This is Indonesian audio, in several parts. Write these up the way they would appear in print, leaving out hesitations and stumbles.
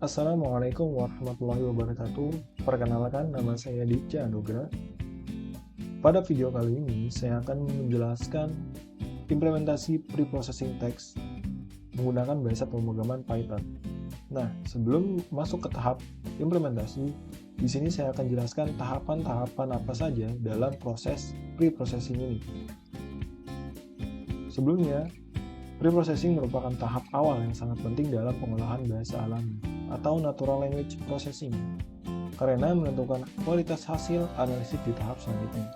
Assalamualaikum warahmatullahi wabarakatuh. Perkenalkan, nama saya Ditya Anugrah. Pada video kali ini, saya akan menjelaskan implementasi preprocessing text menggunakan bahasa pemrograman Python. Nah, sebelum masuk ke tahap implementasi, di sini saya akan jelaskan tahapan-tahapan apa saja dalam proses preprocessing ini. Sebelumnya, preprocessing merupakan tahap awal yang sangat penting dalam pengolahan bahasa alami atau natural language processing, karena menentukan kualitas hasil analisis di tahap selanjutnya.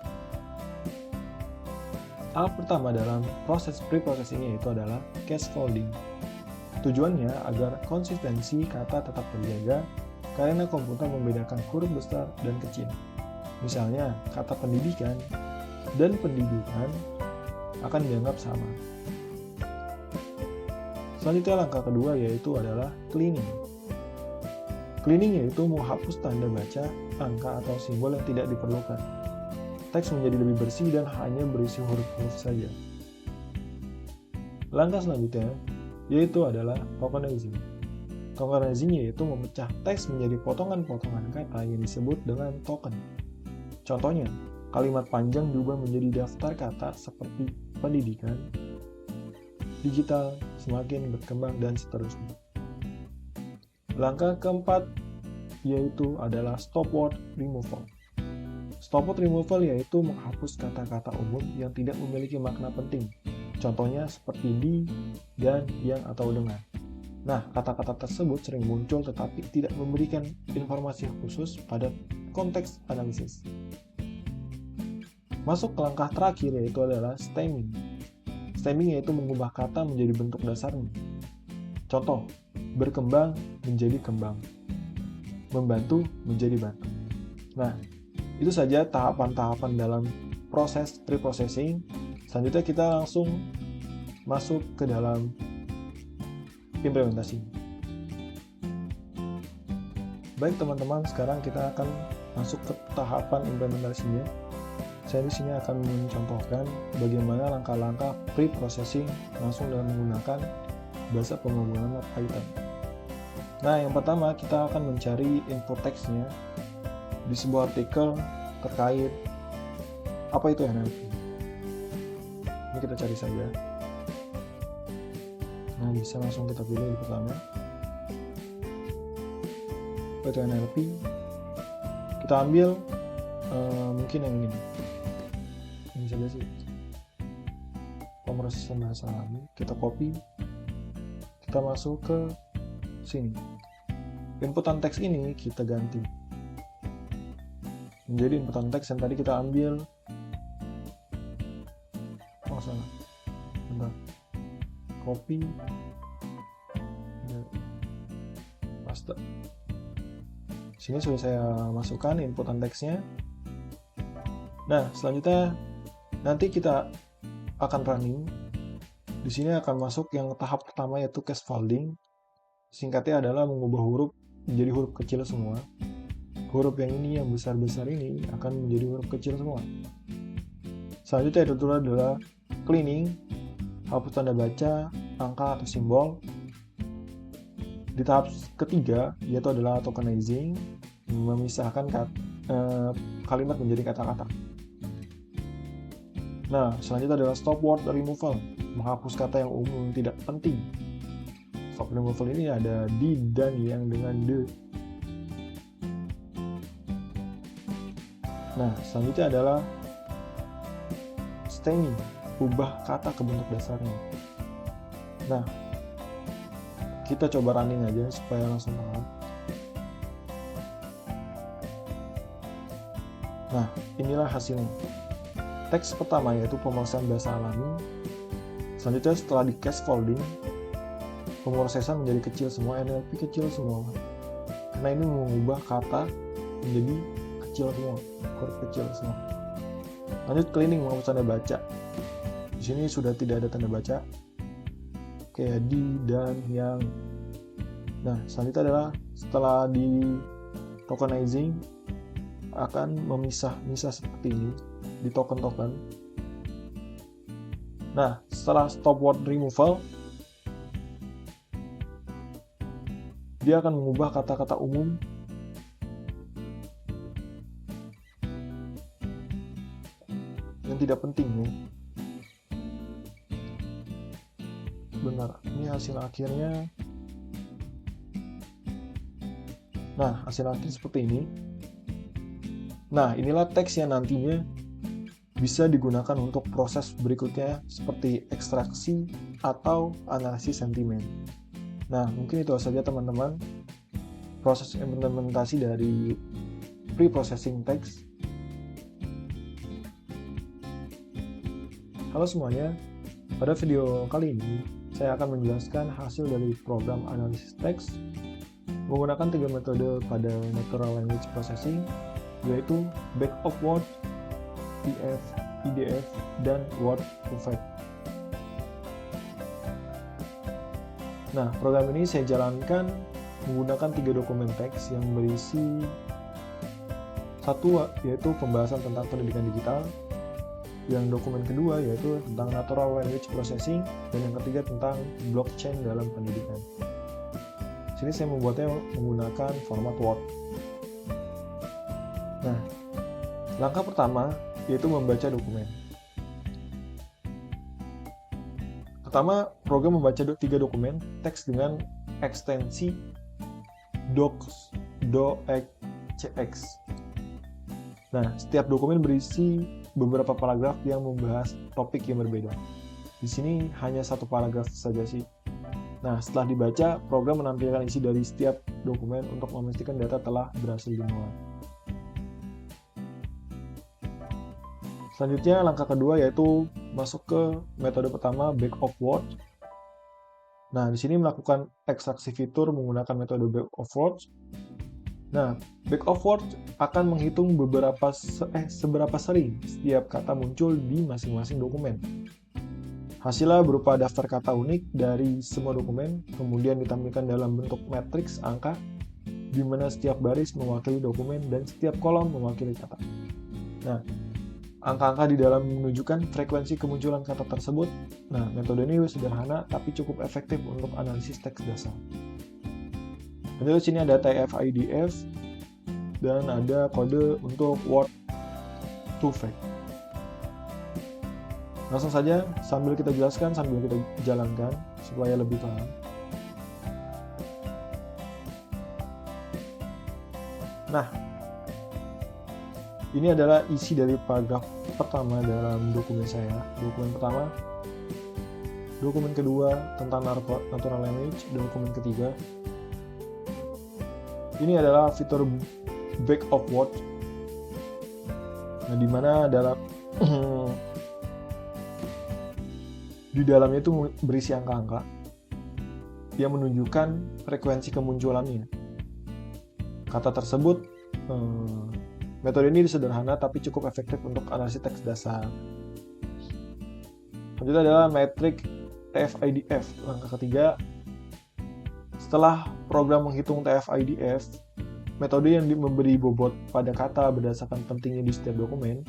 Tahap pertama dalam proses preprocessing yaitu adalah cascading. Tujuannya agar konsistensi kata tetap terjaga karena komputer membedakan huruf besar dan kecil. Misalnya, kata pendidikan dan pendidikan akan dianggap sama. Selanjutnya langkah kedua yaitu adalah cleaning. Cleaning yaitu menghapus tanda baca, angka, atau simbol yang tidak diperlukan. Teks menjadi lebih bersih dan hanya berisi huruf-huruf saja. Langkah selanjutnya yaitu adalah tokenizing. Tokenizing yaitu memecah teks menjadi potongan-potongan kata yang disebut dengan token. Contohnya, kalimat panjang diubah menjadi daftar kata seperti pendidikan, digital, semakin berkembang, dan seterusnya. Langkah keempat yaitu adalah stop word removal. Stop word removal yaitu menghapus kata-kata umum yang tidak memiliki makna penting. Contohnya seperti di, dan, yang, atau dengan. Nah, kata-kata tersebut sering muncul tetapi tidak memberikan informasi khusus pada konteks analisis. Masuk ke langkah terakhir yaitu adalah stemming. Stemming yaitu mengubah kata menjadi bentuk dasarnya. Contoh, berkembang menjadi kembang, membantu menjadi bantu. Nah, itu saja tahapan-tahapan dalam proses preprocessing. Selanjutnya kita langsung masuk ke dalam implementasi. Baik teman-teman, sekarang kita akan masuk ke tahapan implementasinya. Saya di sini akan mencontohkan bagaimana langkah-langkah preprocessing langsung dengan menggunakan bahasa pemrograman Python. Nah, yang pertama kita akan mencari input teksnya di sebuah artikel terkait apa itu NLP. Ini kita cari saja. Nah, bisa langsung kita pilih di pertama. Apa itu NLP? Kita ambil mungkin yang ini. Ini saja sih. Pemrosesan bahasa alami. Kita copy. Kita masuk ke sini. Inputan teks ini kita ganti menjadi inputan teks yang tadi kita ambil. Oh, salah. Bentar. Copy. Paste. Sini sudah saya masukkan inputan teksnya. Nah, selanjutnya nanti kita akan running. Di sini akan masuk yang tahap pertama yaitu cascading. Singkatnya adalah mengubah huruf menjadi huruf kecil semua. Huruf yang ini, yang besar-besar ini akan menjadi huruf kecil semua. Selanjutnya itu adalah cleaning, hapus tanda baca, angka atau simbol. Di tahap ketiga yaitu adalah tokenizing, memisahkan kalimat menjadi kata-kata. Nah, selanjutnya adalah stop word removal, menghapus kata yang umum tidak penting. Stop removal ini ada di, dan, yang dengan the. Nah, selanjutnya adalah stemming, ubah kata ke bentuk dasarnya. Nah, kita coba running aja supaya langsung paham. Nah, inilah hasilnya. Teks pertama yaitu pemrosesan bahasa alami. Selanjutnya setelah di cascading, pemrosesan menjadi kecil semua, NLP kecil semua. Karena ini mengubah kata menjadi kecil semua, huruf kecil semua. Lanjut cleaning, menghapus tanda baca. Di sini sudah tidak ada tanda baca, kayak di, dan, yang. Nah, selanjutnya adalah setelah di tokenizing akan memisah-misah seperti ini di token-token. Nah, setelah stop word removal dia akan mengubah kata-kata umum yang tidak penting ya. Benar, ini hasil akhirnya. Nah, hasil akhir seperti ini. Nah, inilah teks yang nantinya bisa digunakan untuk proses berikutnya seperti ekstraksi atau analisis sentimen. Nah, mungkin itu saja teman-teman proses implementasi dari pre-processing text. Halo semuanya, pada video kali ini saya akan menjelaskan hasil dari program analisis teks menggunakan 3 metode pada Natural Language Processing, yaitu Back of Word, TF, IDF, dan Word2Vec. Nah, program ini saya jalankan menggunakan 3 dokumen teks yang berisi satu yaitu pembahasan tentang pendidikan digital, yang dokumen kedua yaitu tentang Natural Language Processing, dan yang ketiga tentang blockchain dalam pendidikan. Sini saya membuatnya menggunakan format Word. Nah, langkah pertama yaitu membaca dokumen. Pertama, program membaca 3 dokumen teks dengan ekstensi docx. Nah, setiap dokumen berisi beberapa paragraf yang membahas topik yang berbeda. Di sini hanya satu paragraf saja sih. Nah, setelah dibaca, program menampilkan isi dari setiap dokumen untuk memastikan data telah berhasil dimuat. Selanjutnya, langkah kedua yaitu masuk ke metode pertama, Back of Word. Nah, di sini melakukan ekstraksi fitur menggunakan metode Back of Word. Nah, Back of Word akan menghitung seberapa sering setiap kata muncul di masing-masing dokumen. Hasilnya berupa daftar kata unik dari semua dokumen, kemudian ditampilkan dalam bentuk matriks angka, di mana setiap baris mewakili dokumen dan setiap kolom mewakili kata. Nah, angka-angka di dalam menunjukkan frekuensi kemunculan kata tersebut. Nah, metode ini sederhana tapi cukup efektif untuk analisis teks dasar. Lalu di sini ada TF-IDF dan ada kode untuk Word2Vec. Langsung saja sambil kita jelaskan, sambil kita jalankan supaya lebih paham. Nah, ini adalah isi dari paragraf pertama dalam dokumen saya. Dokumen pertama, dokumen kedua tentang natural language, dan dokumen ketiga. Ini adalah fitur Back of Word. Nah, di mana dalam di dalamnya itu berisi angka-angka yang menunjukkan frekuensi kemunculannya. Kata tersebut, metode ini sederhana tapi cukup efektif untuk analisis teks dasar. Selanjutnya adalah metrik TF-IDF. Langkah ketiga, setelah program menghitung TF-IDF, metode yang memberi bobot pada kata berdasarkan pentingnya di setiap dokumen.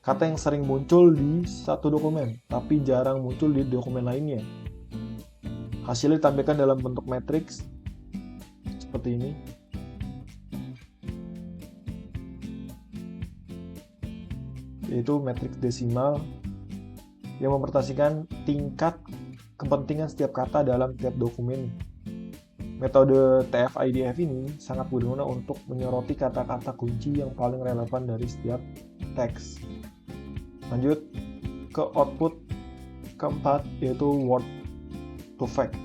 Kata yang sering muncul di satu dokumen, tapi jarang muncul di dokumen lainnya. Hasilnya ditampilkan dalam bentuk matriks seperti ini. Yaitu matriks desimal yang mempresentasikan tingkat kepentingan setiap kata dalam tiap dokumen. Metode TF-IDF ini sangat berguna untuk menyoroti kata-kata kunci yang paling relevan dari setiap teks. Lanjut ke output keempat, yaitu Word2Vec.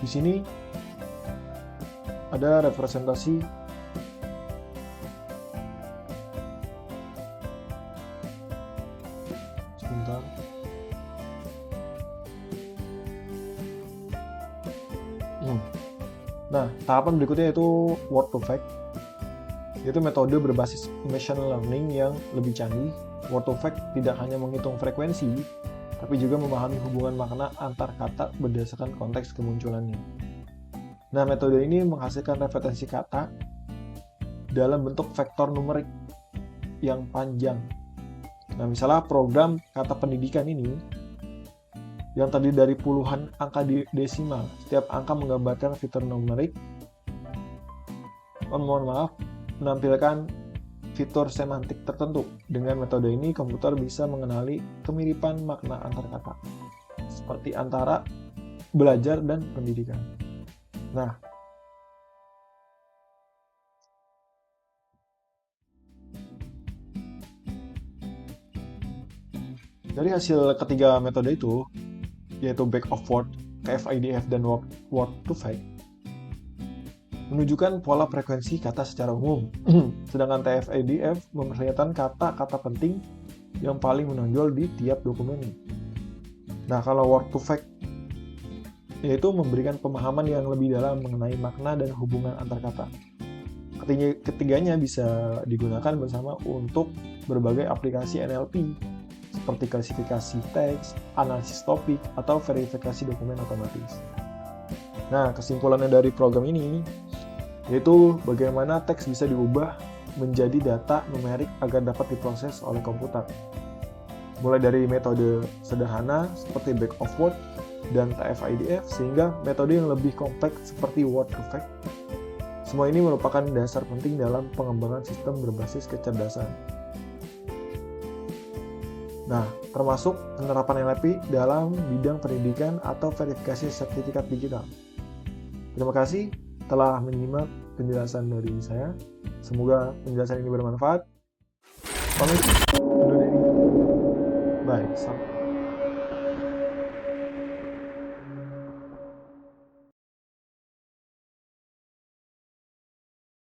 Di sini ada representasi sebentar. Nah, tahapan berikutnya yaitu Word2Vec, yaitu metode berbasis machine learning yang lebih canggih. Word2Vec tidak hanya menghitung frekuensi, tapi juga memahami hubungan makna antar kata berdasarkan konteks kemunculannya. Nah, metode ini menghasilkan referensi kata dalam bentuk vektor numerik yang panjang. Nah, misalnya program kata pendidikan ini yang terdiri dari puluhan angka desimal. Setiap angka menggambarkan fitur numerik. Mohon maaf, menampilkan fitur semantik tertentu. Dengan metode ini, komputer bisa mengenali kemiripan makna antar kata, seperti antara belajar dan pendidikan. Nah, dari hasil ketiga metode itu, yaitu back of word, KFIDF, dan word to fact, menunjukkan pola frekuensi kata secara umum. Sedangkan TF-IDF memperlihatkan kata-kata penting yang paling menonjol di tiap dokumen. Nah, kalau word to fact, yaitu memberikan pemahaman yang lebih dalam mengenai makna dan hubungan antar kata. Ketiganya bisa digunakan bersama untuk berbagai aplikasi NLP, seperti klasifikasi teks, analisis topik, atau verifikasi dokumen otomatis. Nah, kesimpulannya dari program ini yaitu bagaimana teks bisa diubah menjadi data numerik agar dapat diproses oleh komputer. Mulai dari metode sederhana seperti back of word dan TF-IDF sehingga metode yang lebih kompleks seperti word to fact. Semua ini merupakan dasar penting dalam pengembangan sistem berbasis kecerdasan. Nah, termasuk penerapan NLP dalam bidang pendidikan atau verifikasi sertifikat digital. Terima kasih telah menyimak penjelasan dari saya. Semoga penjelasan ini bermanfaat. Pamit undur diri. Bye.